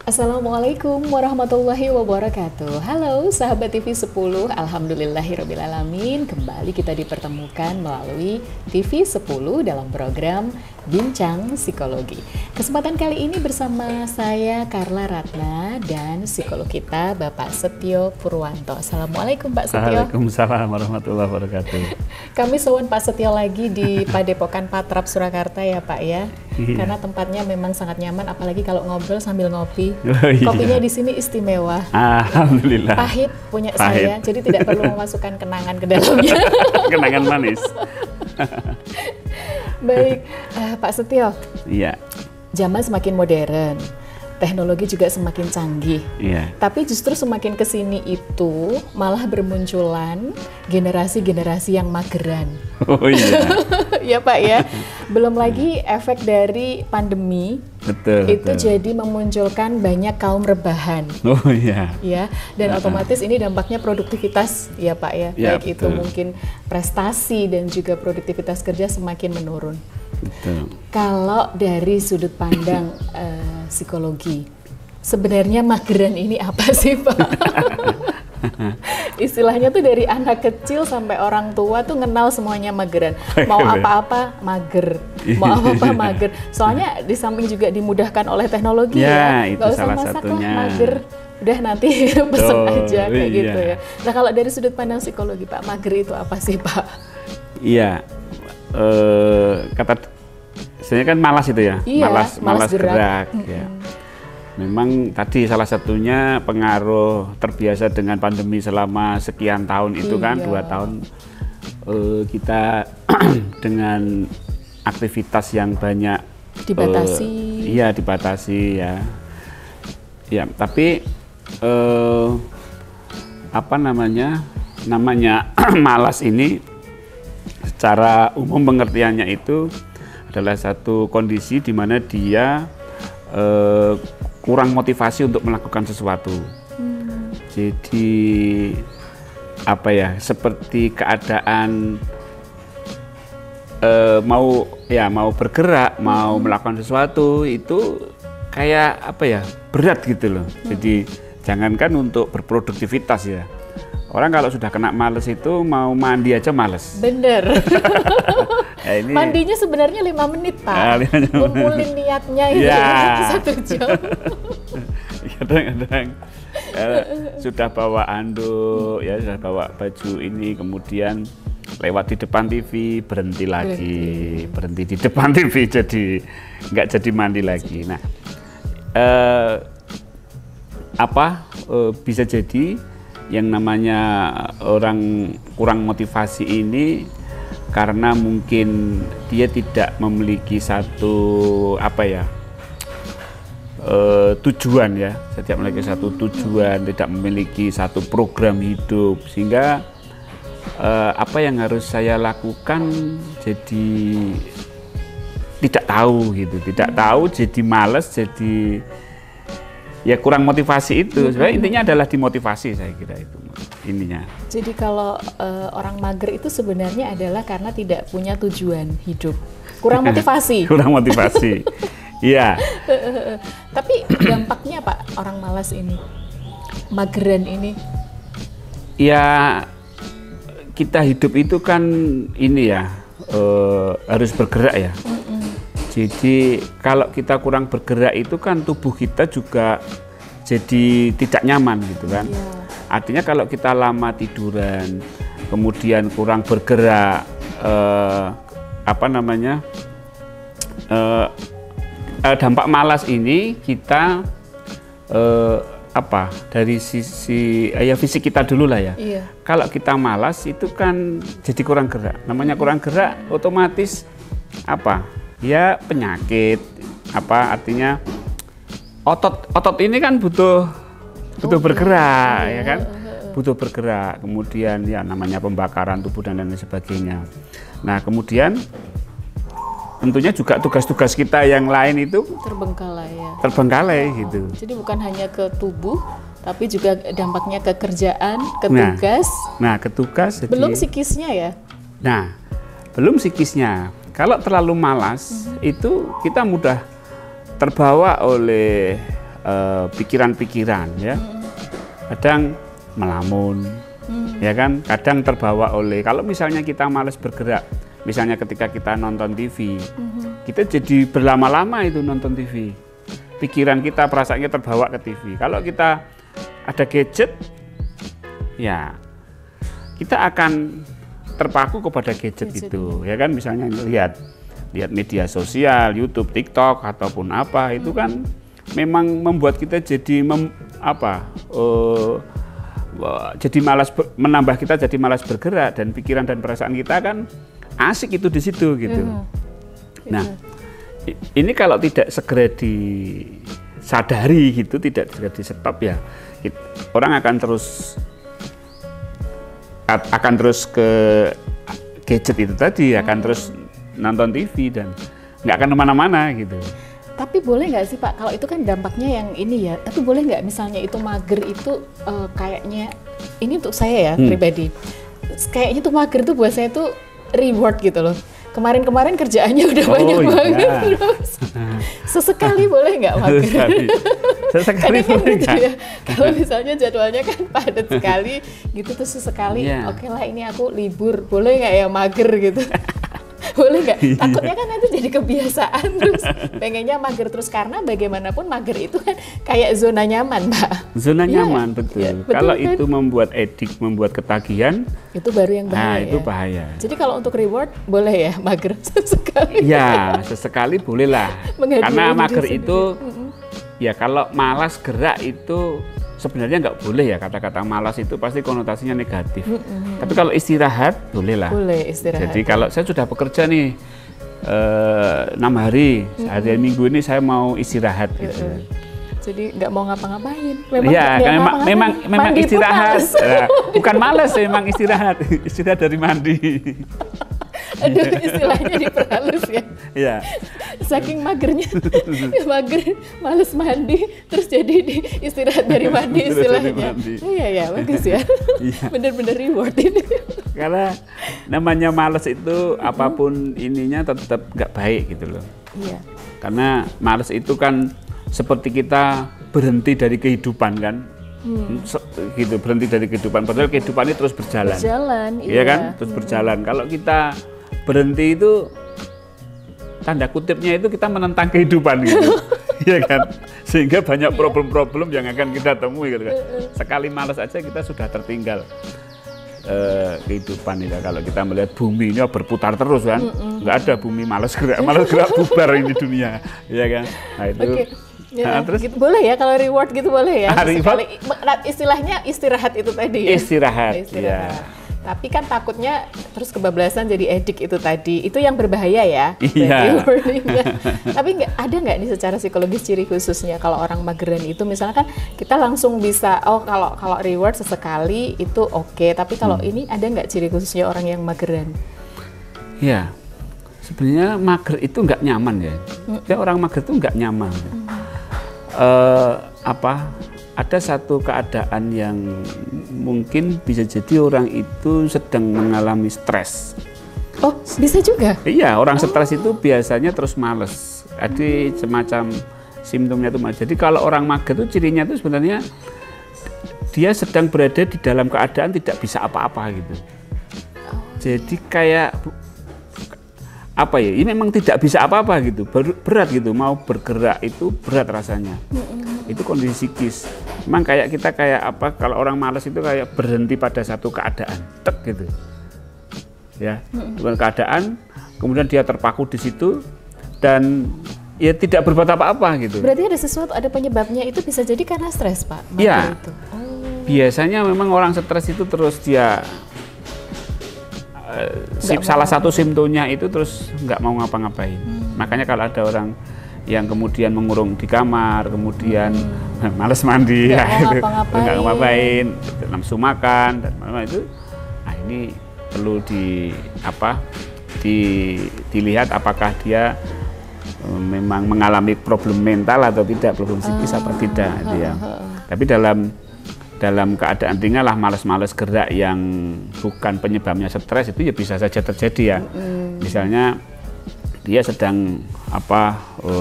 Assalamualaikum warahmatullahi wabarakatuh. Halo sahabat TV 10, alhamdulillahirrabbilalamin. Kembali kita dipertemukan melalui TV 10 dalam program Bincang Psikologi. Kesempatan kali ini bersama saya Carla Ratna dan psikolog kita Bapak Setio Purwanto. Assalamualaikum Pak Setio. Waalaikumsalam warahmatullahi wabarakatuh. Kami sowan Pak Setio lagi di Padepokan Patrap Surakarta ya Pak ya. Iya. Karena tempatnya memang sangat nyaman, apalagi kalau ngobrol sambil ngopi. Oh, iya. Kopinya di sini istimewa. Alhamdulillah. Pahit punya Pahit. saya, jadi tidak perlu memasukkan kenangan ke dalamnya. Kenangan manis. Baik, Pak Setio, Iya, zaman semakin modern, teknologi juga semakin canggih. iya. Tapi justru semakin kesini itu malah bermunculan generasi-generasi yang mageran. Oh iya, Ya Pak ya, belum lagi efek dari pandemi betul. itu betul. jadi memunculkan banyak kaum rebahan. Oh iya, Ya, dan otomatis ini dampaknya produktivitas ya Pak ya, Ya, baik itu betul. mungkin prestasi dan juga produktivitas kerja semakin menurun. betul. Kalau dari sudut pandang psikologi, sebenarnya mageran ini apa sih Pak? Istilahnya tuh dari anak kecil sampai orang tua tuh kenal semuanya mageran. Mau apa-apa mager, mau apa-apa mager. Soalnya di samping juga dimudahkan oleh teknologi Ya, ya. itu Nggak usah salah masak lah, satunya. mager. Udah nanti pesen aja kayak iya. gitu ya. Nah kalau dari sudut pandang psikologi Pak, mager itu apa sih Pak? Iya, kata sebenarnya kan malas itu ya, Iya, malas malas gerak. ya. Memang tadi salah satunya pengaruh terbiasa dengan pandemi selama sekian tahun itu kan, Iya. 2 tahun kita dengan aktivitas yang banyak Dibatasi. Iya, dibatasi ya. Ya, tapi apa namanya malas ini secara umum pengertiannya itu adalah satu kondisi di mana dia kurang motivasi untuk melakukan sesuatu. Jadi apa ya, seperti keadaan mau bergerak, mau melakukan sesuatu itu kayak apa ya, berat gitu loh. Jadi jangankan untuk berproduktivitas ya. Orang kalau sudah kena males itu mau mandi aja males. Bener. Ya, ini Mandinya sebenarnya 5 menit Pak. Ah, 5 menit. Ngumpulin niatnya itu Ya. 1 jam. kadang-kadang sudah bawa anduk ya, sudah bawa baju ini, kemudian lewat di depan TV berhenti lagi, berhenti di depan TV, jadi nggak jadi mandi lagi. Nah, bisa jadi yang namanya orang kurang motivasi ini karena mungkin dia tidak memiliki satu tujuan ya, tidak memiliki satu tujuan, tidak memiliki satu program hidup, sehingga apa yang harus saya lakukan jadi tidak tahu gitu, tidak tahu, jadi malas, jadi ya kurang motivasi itu. Sebenarnya intinya adalah dimotivasi, saya kira itu ininya. Jadi kalau orang mager itu sebenarnya adalah karena tidak punya tujuan hidup. Kurang motivasi. Kurang motivasi. Iya. Tapi dampaknya Pak, orang malas ini, mageran ini. Ya, kita hidup itu kan ini ya, harus bergerak ya. Jadi kalau kita kurang bergerak itu kan tubuh kita juga jadi tidak nyaman gitu kan. Ya. Artinya kalau kita lama tiduran, kemudian kurang bergerak, dampak malas ini kita dari sisi ya fisik kita dulu lah ya. Iya. Kalau kita malas itu kan jadi kurang gerak. Namanya kurang gerak otomatis ya penyakit, artinya otot ini kan butuh bergerak ya kan, butuh bergerak, kemudian ya namanya pembakaran tubuh dan lain sebagainya. Nah kemudian tentunya juga tugas-tugas kita yang lain itu terbengkalai gitu. Jadi bukan hanya ke tubuh, tapi juga dampaknya ke kerjaan, ke tugas. Nah ke tugas. Belum psikisnya ya? Nah belum psikisnya. Kalau terlalu malas itu kita mudah terbawa oleh pikiran-pikiran ya. Kadang melamun, ya kan? Kadang terbawa oleh, kalau misalnya kita malas bergerak, misalnya ketika kita nonton TV, kita jadi berlama-lama itu nonton TV. Pikiran kita, perasaannya terbawa ke TV. Kalau kita ada gadget, ya kita akan terpaku kepada gadget itu, ya kan? Misalnya lihat media sosial, YouTube, TikTok ataupun apa, itu kan memang membuat kita jadi jadi malas, menambah kita jadi malas bergerak, dan pikiran dan perasaan kita kan asik itu di situ gitu. Nah, ini kalau tidak segera disadari gitu, tidak segera di stop ya, orang akan terus ke gadget itu tadi, akan terus nonton TV dan nggak akan kemana-mana gitu. Tapi boleh nggak sih Pak, kalau itu kan dampaknya yang ini ya, tapi boleh nggak misalnya itu mager itu kayaknya, ini untuk saya ya pribadi, kayaknya tuh mager tuh buat saya tuh reward gitu loh. Kemarin-kemarin kerjaannya udah banyak banget, terus sesekali boleh nggak mager? Sesekali boleh gitu ya. Kalau misalnya jadwalnya kan padat sekali gitu, terus sesekali oke lah ini aku libur, boleh nggak ya mager gitu? Boleh nggak? Takutnya kan nanti jadi kebiasaan terus pengennya mager terus, karena bagaimanapun mager itu kan kayak zona nyaman, Pak. Zona nyaman, betul. Ya, betul. Kalau kan? itu membuat edik, membuat ketagihan, itu baru yang bahaya. Nah, itu bahaya. Jadi kalau untuk reward boleh ya mager sesekali. Ya, sesekali bolehlah. Karena mager itu ya kalau malas gerak itu sebenarnya nggak boleh ya, kata-kata malas itu pasti konotasinya negatif. Tapi kalau istirahat bolehlah. Boleh istirahat. Jadi kalau saya sudah bekerja nih 6 hari, sehari Minggu ini saya mau istirahat gitu. Jadi nggak mau ngapa-ngapain. Memang istirahat. Bukan malas, memang istirahat. Istirahat dari mandi. Aduh, istilahnya diperhalus ya. Iya. Saking magernya, mager, males mandi, terus jadi istirahat dari mandi istilahnya. Iya, bagus ya. Bener-bener reward ini. Karena namanya males itu apapun ininya tetap nggak baik gitu loh. Iya. Karena males itu kan seperti kita berhenti dari kehidupan kan. Gitu, berhenti dari kehidupan, padahal kehidupan ini terus berjalan. Iya kan? Terus berjalan. Kalau kita berhenti itu tanda kutipnya itu kita menentang kehidupan gitu. Iya kan? Sehingga banyak problem-problem yang akan kita temui gitu kan. Sekali malas aja kita sudah tertinggal kehidupan itu. Kalau kita melihat bumi ini berputar terus kan, nggak ada bumi malas gerak bubar ini dunia, ya kan? Nah itu. Ya, terus gitu, boleh ya kalau reward gitu boleh ya. Istilahnya istirahat itu tadi ya. Istirahat. Ya. Tapi kan takutnya terus kebablasan jadi edik itu tadi. Itu yang berbahaya ya. Iya. Tapi ada nggak nih secara psikologis ciri khususnya kalau orang mageran itu, misalnya kan kita langsung bisa kalau reward sesekali itu oke. Tapi kalau ini ada nggak ciri khususnya orang yang mageran? Ya. Sebenarnya mager itu nggak nyaman ya. Orang mager itu nggak nyaman. Ada satu keadaan yang mungkin bisa jadi orang itu sedang mengalami stres. Oh, bisa juga? Iya, orang stres itu biasanya terus males. Jadi semacam simptomnya itu. Jadi kalau orang mager itu cirinya itu sebenarnya dia sedang berada di dalam keadaan tidak bisa apa-apa gitu. Jadi kayak ini memang tidak bisa apa-apa gitu, berat gitu, mau bergerak itu berat rasanya. Itu kondisi psikis. Memang kita kalau orang malas itu kayak berhenti pada satu keadaan, gitu. Ya, dengan keadaan, kemudian dia terpaku di situ dan ya tidak berbuat apa-apa gitu. Berarti ada sesuatu, ada penyebabnya, itu bisa jadi karena stres, Pak? Iya. Biasanya memang orang stres itu terus dia salah satu simptomnya itu terus nggak mau ngapa-ngapain. Makanya kalau ada orang yang kemudian mengurung di kamar, kemudian males mandi, nggak ngapain, nafsu makan dan itu, ini perlu dilihat apakah dia memang mengalami problem mental atau tidak, problem psikis apa tidak, ya. Tapi dalam keadaan ringan lah, malas-malas gerak yang bukan penyebabnya stres itu ya bisa saja terjadi ya. Misalnya dia sedang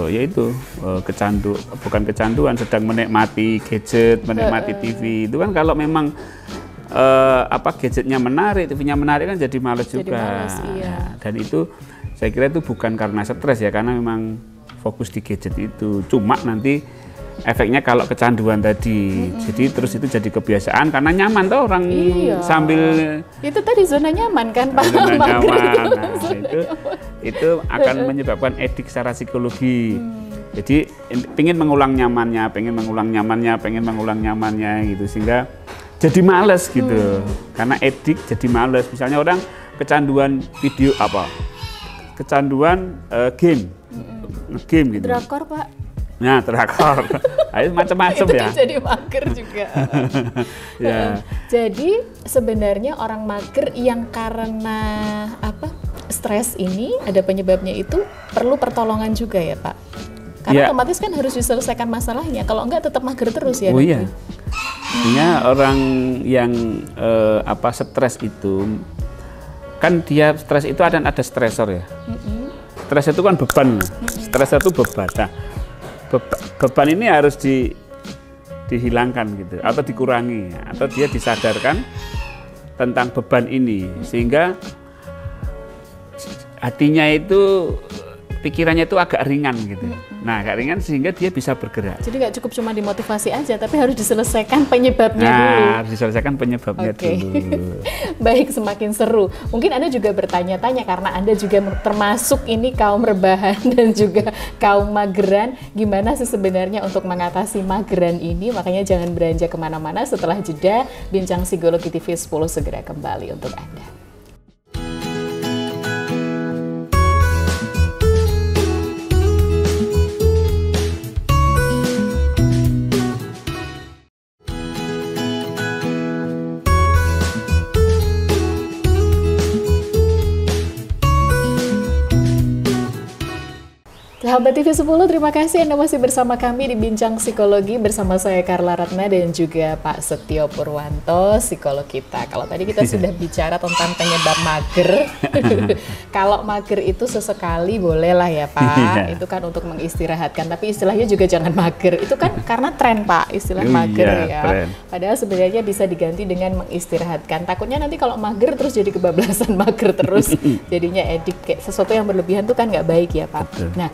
yaitu bukan kecanduan, sedang menikmati gadget, menikmati TV. Itu kan kalau memang gadgetnya menarik, TV-nya menarik kan jadi males juga. Males, iya. Dan itu saya kira itu bukan karena stres ya, karena memang fokus di gadget itu. Cuma nanti efeknya kalau kecanduan tadi, jadi terus itu jadi kebiasaan karena nyaman tuh orang sambil itu tadi zona nyaman kan Pak. Zona nyaman. Itu itu akan menyebabkan edik secara psikologi. Jadi pengen mengulang nyamannya gitu sehingga jadi males gitu. Karena edik jadi males. Misalnya orang kecanduan video kecanduan game gitu. Drakor Pak. Nah, drakor. Ayo macam-macam ya. Jadi mager juga. Ya. Jadi sebenarnya orang mager yang karena stres ini ada penyebabnya itu perlu pertolongan juga ya Pak. Karena otomatis kan harus diselesaikan masalahnya. Kalau enggak tetap mager terus ya. Oh iya. Artinya orang yang stres itu kan dia stres itu ada stresor ya. Stres itu kan beban. Stres itu beban. Nah, beban ini harus dihilangkan gitu atau dikurangi atau dia disadarkan tentang beban ini sehingga hatinya itu pikirannya itu agak ringan gitu. Nah, agak ringan sehingga dia bisa bergerak. Jadi nggak cukup cuma dimotivasi aja, tapi harus diselesaikan penyebabnya dulu. Harus diselesaikan penyebabnya dulu. Baik, semakin seru. Mungkin Anda juga bertanya-tanya karena Anda juga termasuk ini kaum rebahan dan juga kaum mageran. Gimana sih sebenarnya untuk mengatasi mageran ini? Makanya jangan beranjak kemana-mana. Setelah jeda, Bincang Psikologi TV 10 segera kembali untuk Anda. Sahabat TV 10, terima kasih Anda masih bersama kami di Bincang Psikologi bersama saya Carla Ratna dan juga Pak Setio Purwanto, psikolog kita. Kalau tadi kita sudah bicara tentang penyebab mager, kalau mager itu sesekali bolehlah ya Pak, itu kan untuk mengistirahatkan, tapi istilahnya juga jangan mager, itu kan karena tren Pak, istilah mager ya. Tren. Padahal sebenarnya bisa diganti dengan mengistirahatkan. Takutnya nanti kalau mager terus jadi kebablasan mager terus, jadinya edik, kayak sesuatu yang berlebihan itu kan nggak baik ya Pak. Nah,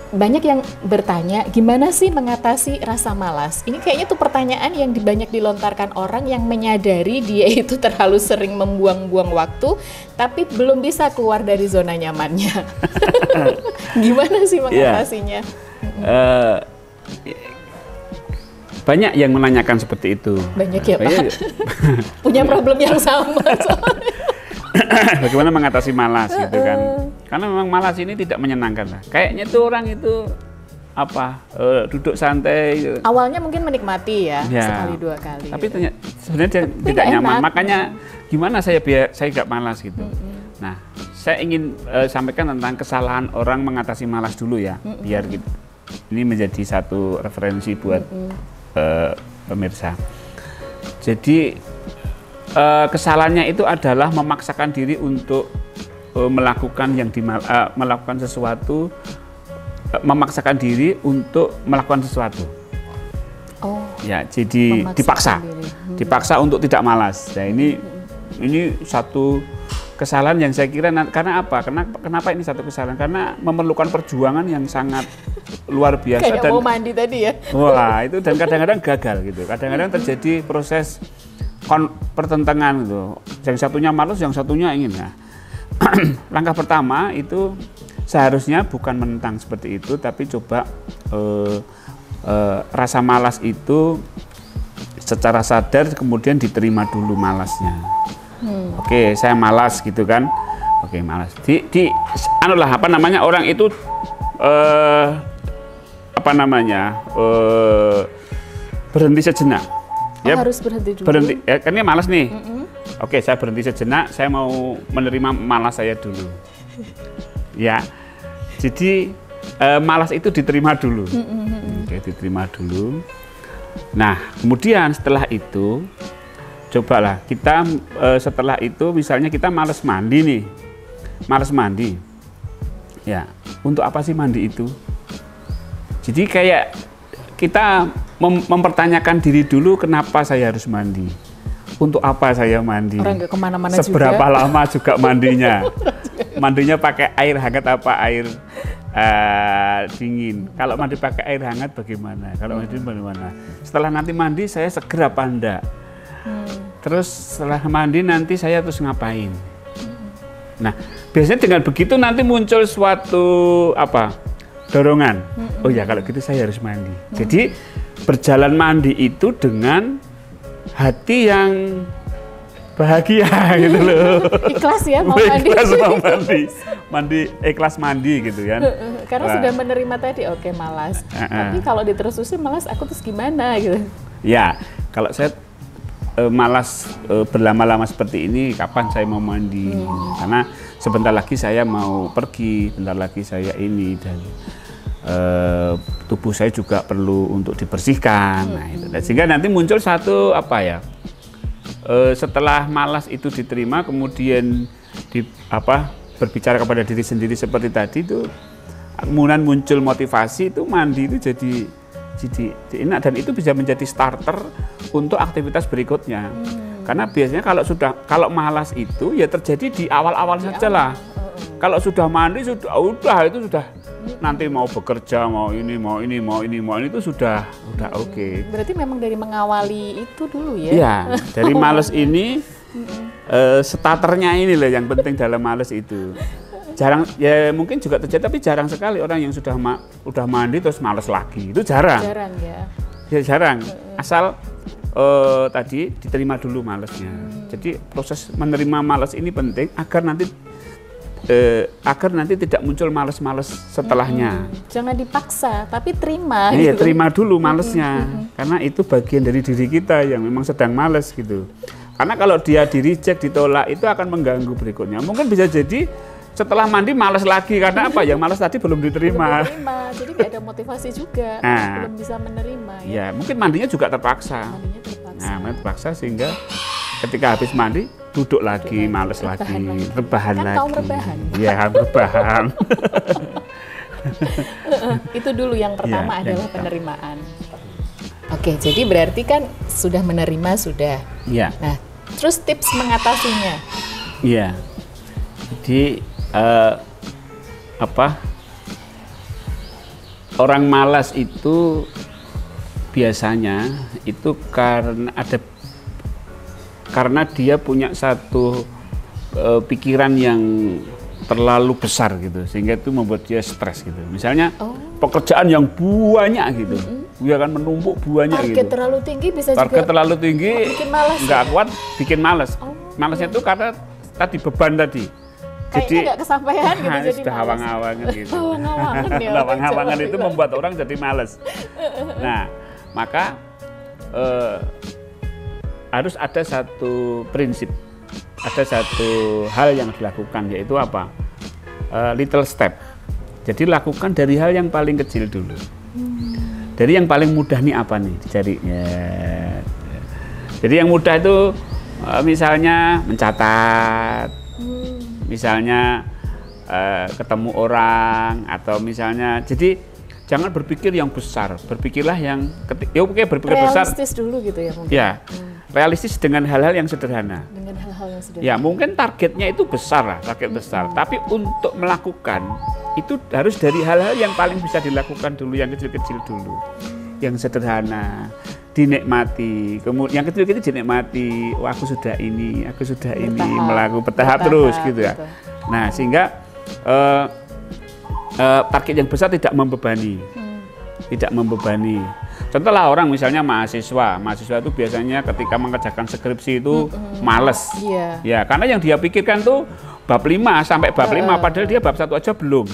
banyak yang bertanya, gimana sih mengatasi rasa malas? Ini kayaknya tuh pertanyaan yang banyak dilontarkan orang yang menyadari dia itu terlalu sering membuang-buang waktu, tapi belum bisa keluar dari zona nyamannya. Gimana sih mengatasinya? Banyak yang menanyakan seperti itu. Banyak ya Pak? Punya problem yang sama soalnya. Bagaimana mengatasi malas gitu kan? Karena memang malas ini tidak menyenangkan lah. Kayaknya tuh orang itu duduk santai. Gitu. Awalnya mungkin menikmati ya, sekali dua kali. Tapi sebenarnya dia tidak nyaman. Makanya gimana saya nggak malas gitu. Nah, saya ingin sampaikan tentang kesalahan orang mengatasi malas dulu ya, biar gitu. Ini menjadi satu referensi buat pemirsa. Jadi kesalahannya itu adalah memaksakan diri untuk melakukan sesuatu, memaksakan diri untuk melakukan sesuatu. Oh. Ya, jadi dipaksa untuk tidak malas. Nah, ini satu kesalahan yang saya kira karena apa? Kenapa ini satu kesalahan? Karena memerlukan perjuangan yang sangat luar biasa. Kayak mau mandi tadi ya. Wah, itu dan kadang-kadang gagal gitu. Kadang-kadang terjadi proses pertentangan gitu. Yang satunya malas, yang satunya ingin. Nah, langkah pertama itu seharusnya bukan menentang seperti itu, tapi coba rasa malas itu secara sadar kemudian diterima dulu malasnya. Oke, saya malas gitu kan. Oke, malas. Orang itu berhenti sejenak. Harus berhenti dulu. Karena malas nih. Oke, saya berhenti sejenak, saya mau menerima malas saya dulu. Ya, jadi malas itu diterima dulu. Oke, diterima dulu. Nah, kemudian setelah itu, cobalah kita setelah itu misalnya kita malas mandi nih. Malas mandi. Ya, untuk apa sih mandi itu? Jadi kayak kita mempertanyakan diri dulu, kenapa saya harus mandi? Untuk apa saya mandi? Orang nggak kemana-mana Seberapa juga. lama juga mandinya? Mandinya pakai air hangat apa air dingin? Kalau mandi pakai air hangat bagaimana? Kalau mandi bagaimana? Setelah nanti mandi saya seger apa enggak? Terus setelah mandi nanti saya terus ngapain? Nah, biasanya dengan begitu nanti muncul suatu dorongan. Oh ya, kalau gitu saya harus mandi. Jadi berjalan mandi itu dengan hati yang bahagia gitu loh. Ikhlas ya mau mandi. Ikhlas mau mandi. Mandi ikhlas mandi gitu kan. Karena sudah menerima tadi, oke malas. Tapi kalau diterusin malas, aku terus gimana gitu. Ya, kalau saya malas berlama-lama seperti ini, kapan saya mau mandi? Karena sebentar lagi saya mau pergi, bentar lagi saya ini, dan tubuh saya juga perlu untuk dibersihkan. Nah, itu. Dan sehingga nanti muncul satu setelah malas itu diterima, kemudian berbicara kepada diri sendiri seperti tadi itu, kemudian muncul motivasi, itu mandi itu jadi enak, dan itu bisa menjadi starter untuk aktivitas berikutnya. Karena biasanya kalau malas itu ya terjadi di awal-awal saja lah. Kalau sudah mandi udah itu sudah nanti mau bekerja, mau ini itu sudah oke. Berarti memang dari mengawali itu dulu ya? Iya, dari malas ini starternya ini loh yang penting dalam malas itu. Jarang, ya mungkin juga terjadi, tapi jarang sekali orang yang sudah mandi terus malas lagi. Itu jarang. Jarang ya? Ya jarang. Asal tadi diterima dulu malasnya. Jadi proses menerima malas ini penting agar nanti tidak muncul malas-malas setelahnya. Jangan dipaksa, tapi terima. Ya, gitu. terima dulu malasnya. Karena itu bagian dari diri kita yang memang sedang malas gitu. Karena kalau dia di-reject, ditolak, itu akan mengganggu berikutnya. Mungkin bisa jadi setelah mandi malas lagi, karena apa? Yang malas tadi belum diterima. Belum diterima, jadi nggak ada motivasi juga, belum bisa menerima. Ya, mungkin mandinya juga terpaksa. Mandinya terpaksa. Nah, terpaksa sehingga ketika habis mandi duduk lagi, malas lagi, rebahan lagi. Kaum rebahan. Iya, rebahan. Itu dulu yang pertama Ya, adalah penerimaan. Oke, jadi berarti kan sudah menerima sudah. Iya. Nah, terus tips mengatasinya? Iya. Jadi orang malas itu biasanya itu karena dia punya satu pikiran yang terlalu besar gitu, sehingga itu membuat dia stres gitu. Misalnya pekerjaan yang banyak gitu, dia akan menumpuk banyak target gitu. terlalu tinggi bisa Target juga terlalu tinggi, bikin malas, nggak kuat, bikin malas. Malasnya itu karena tadi beban tadi. Kayaknya nggak kesampaian gitu, jadi sudah malas. hawang-hawangan gitu. Hawang-hawangan ya. Hawang-hawangan itu membuat orang jadi malas. Nah, maka harus ada satu prinsip, ada satu hal yang dilakukan, yaitu apa? Little step. Jadi lakukan dari hal yang paling kecil dulu. Dari yang paling mudah nih apa nih dicarinya. Jadi yang mudah itu misalnya mencatat, misalnya ketemu orang, atau misalnya, jadi jangan berpikir yang besar, berpikirlah yang berpikir besar. Realistis dulu gitu ya mungkin. Ya, realistis dengan hal-hal yang sederhana. Dengan hal-hal yang sederhana. Ya, mungkin targetnya itu besar lah, target besar. Tapi untuk melakukan itu harus dari hal-hal yang paling bisa dilakukan dulu, yang kecil-kecil dulu, yang sederhana, dinikmati. Kemudian yang kecil-kecil dinikmati. Oh, aku sudah ini, melakukan bertahap terus gitu ya. Gitu. Nah, sehingga target yang besar tidak membebani. Tidak membebani. Contohlah orang misalnya mahasiswa itu biasanya ketika mengerjakan skripsi itu males. Iya. Ya, karena yang dia pikirkan tuh bab 5 sampai bab 5, padahal dia bab 1 aja belum.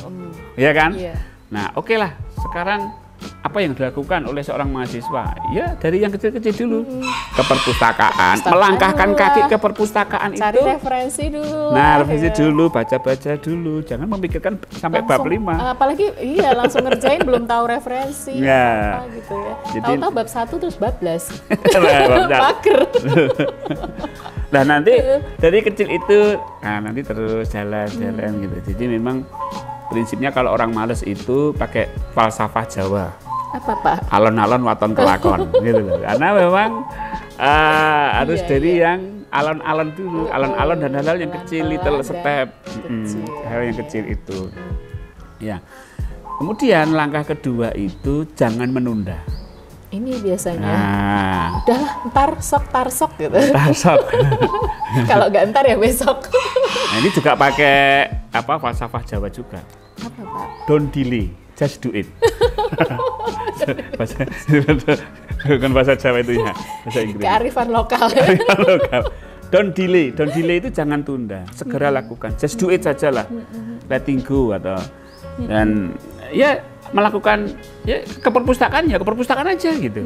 Ya kan? Iya. Nah, oke lah. Sekarang apa yang dilakukan oleh seorang mahasiswa? Ya, dari yang kecil-kecil dulu. Ke perpustakaan, melangkahkan kaki ke perpustakaan. Cari itu. referensi dulu. Nah, referensi dulu, baca-baca dulu. Jangan memikirkan sampai bab 5. Apalagi langsung ngerjain belum tahu referensi Ya. apa gitu ya. Jadi- Tahu-tahu bab 1 terus bablas. Bab Mager. Nah, nanti dari kecil itu, nanti terus jalan gitu. Jadi memang prinsipnya kalau orang males itu pakai falsafah Jawa. Apa Pak? Alon-alon waton kelakon gitu loh. Karena memang harus dari yang alon-alon dulu, alon-alon dan hal-hal yang kecil, little step, hal yang kecil itu. Ya. Kemudian langkah kedua itu jangan menunda. Ini biasanya, udahlah ntar sok gitu. Ntar sok. Kalau nggak ntar ya besok. Nah, ini juga pakai apa falsafah Jawa juga. Apa Pak? Don't delay, just do it. Bukan bahasa Jawa itu ya, bahasa Inggris. Kearifan lokal. Kearifan lokal. Don't delay itu jangan tunda, segera lakukan. Just do it sajalah, letting go atau dan ya melakukan ya ke perpustakaan aja gitu.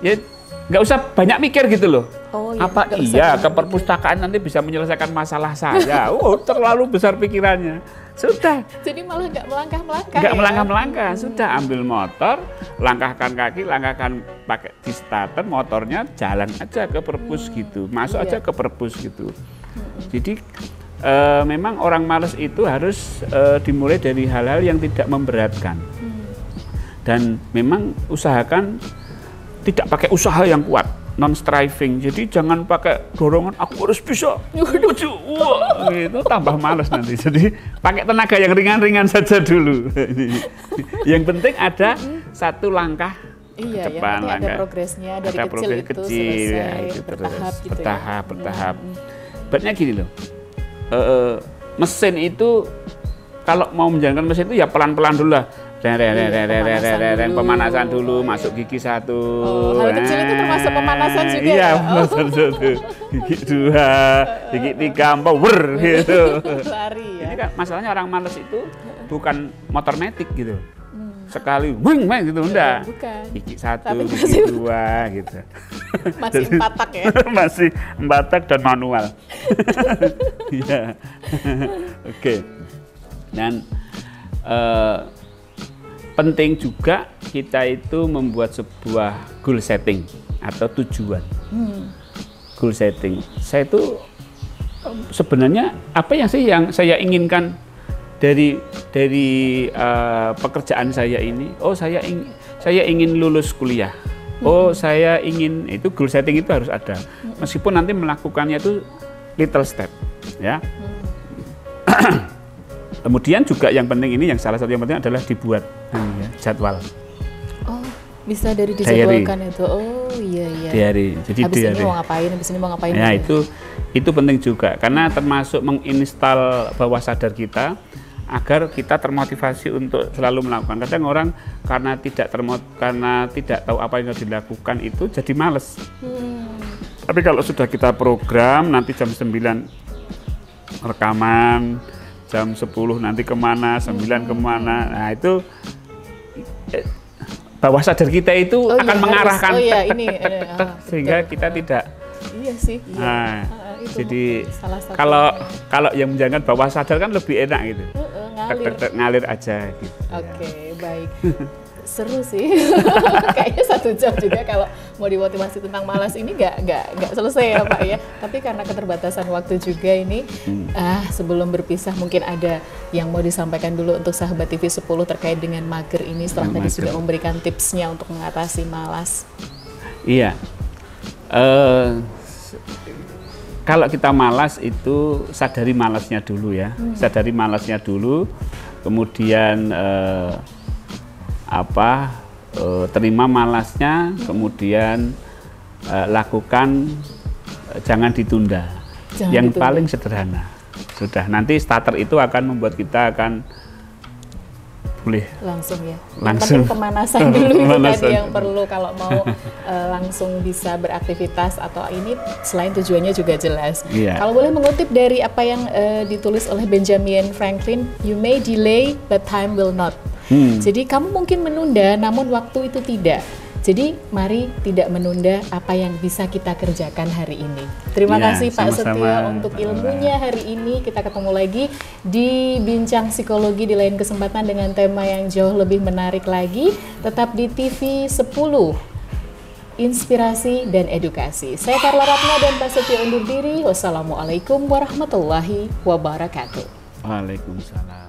Ya nggak usah banyak mikir gitu loh. Oh, iya, apa iya ke perpustakaan nanti bisa menyelesaikan masalah saya? Terlalu besar pikirannya. Sudah. Jadi malah nggak melangkah-melangkah. Nggak melangkah-melangkah. Sudah ambil motor, langkahkan kaki, langkahkan pakai di starter motornya, jalan aja ke perpus gitu, masuk aja ke perpus gitu. Jadi memang orang malas itu harus dimulai dari hal-hal yang tidak memberatkan. Dan memang usahakan tidak pakai usaha yang kuat, non-striving. Jadi jangan pakai dorongan, aku harus bisa. Wah, itu tambah malas nanti. Jadi pakai tenaga yang ringan-ringan saja dulu. Yang penting ada satu langkah iya, ke depan, yang ada progresnya dari ada kecil itu selesai ya, itu bertahap terus, gitu bertahap. Berarti gini loh, mesin itu kalau mau menjalankan mesin itu ya pelan-pelan dulu lah. Pemanasan dulu, masuk gigi 1. Hal kecil itu termasuk pemanasan juga. Iya, pemanasan 1. Gigi 2, gigi 3, power gitu. Lari ya. Ini kan masalahnya orang malas itu bukan motor metik gitu. Sekali wing gitu enggak. Bukan. Gigi 1, gigi 2 gitu. Masih 4 tak ya. Masih 4 tak dan manual. Iya. Oke. Dan penting juga kita itu membuat sebuah goal setting atau tujuan. Goal setting. Saya itu sebenarnya apa yang saya inginkan dari pekerjaan saya ini. Oh, saya ingin lulus kuliah. Oh, saya ingin itu goal setting itu harus ada. Meskipun nanti melakukannya itu little step, ya. Kemudian juga yang penting ini, yang salah satu yang penting adalah dibuat jadwal. Oh, bisa dari dijadwalkan itu. Oh iya. Diary. Jadi habis ini mau ngapain, habis ini mau ngapain. Ya itu penting juga karena termasuk menginstal bawah sadar kita agar kita termotivasi untuk selalu melakukan. Kadang orang karena tidak tahu apa yang harus dilakukan itu jadi males. Tapi kalau sudah kita program nanti jam 9 rekaman, jam 10 nanti kemana, 9 kemana. Nah itu bawah sadar kita itu akan mengarahkan sehingga kita tidak. Iya sih. Iya. Nah, jadi kalau yang menjalankan bawah sadar kan lebih enak gitu. Ngalir aja gitu. Oke, baik. Seru sih. Kayaknya 1 jam juga kalau mau dimotivasi tentang malas ini nggak selesai ya Pak ya. Tapi karena keterbatasan waktu juga ini, sebelum berpisah mungkin ada yang mau disampaikan dulu untuk sahabat TV 10 terkait dengan mager ini setelah tadi sudah memberikan tipsnya untuk mengatasi malas. Iya. Kalau kita malas itu sadari malasnya dulu ya. Sadari malasnya dulu, kemudian terima malasnya, kemudian lakukan, jangan ditunda. Yang paling sederhana. Sudah, nanti starter itu akan membuat kita akan boleh langsung ya. Langsung pemanasan dulu itu tadi yang perlu kalau mau langsung bisa beraktivitas atau ini selain tujuannya juga jelas. Yeah. Kalau boleh mengutip dari apa yang ditulis oleh Benjamin Franklin, you may delay but time will not. Jadi kamu mungkin menunda, namun waktu itu tidak. Jadi mari tidak menunda apa yang bisa kita kerjakan hari ini. Terima kasih Pak Setia untuk ilmunya hari ini. Kita ketemu lagi di Bincang Psikologi di lain kesempatan dengan tema yang jauh lebih menarik lagi. Tetap di TV 10, Inspirasi dan Edukasi. Saya Carla Ratna dan Pak Setia undur diri. Wassalamualaikum warahmatullahi wabarakatuh. Waalaikumsalam.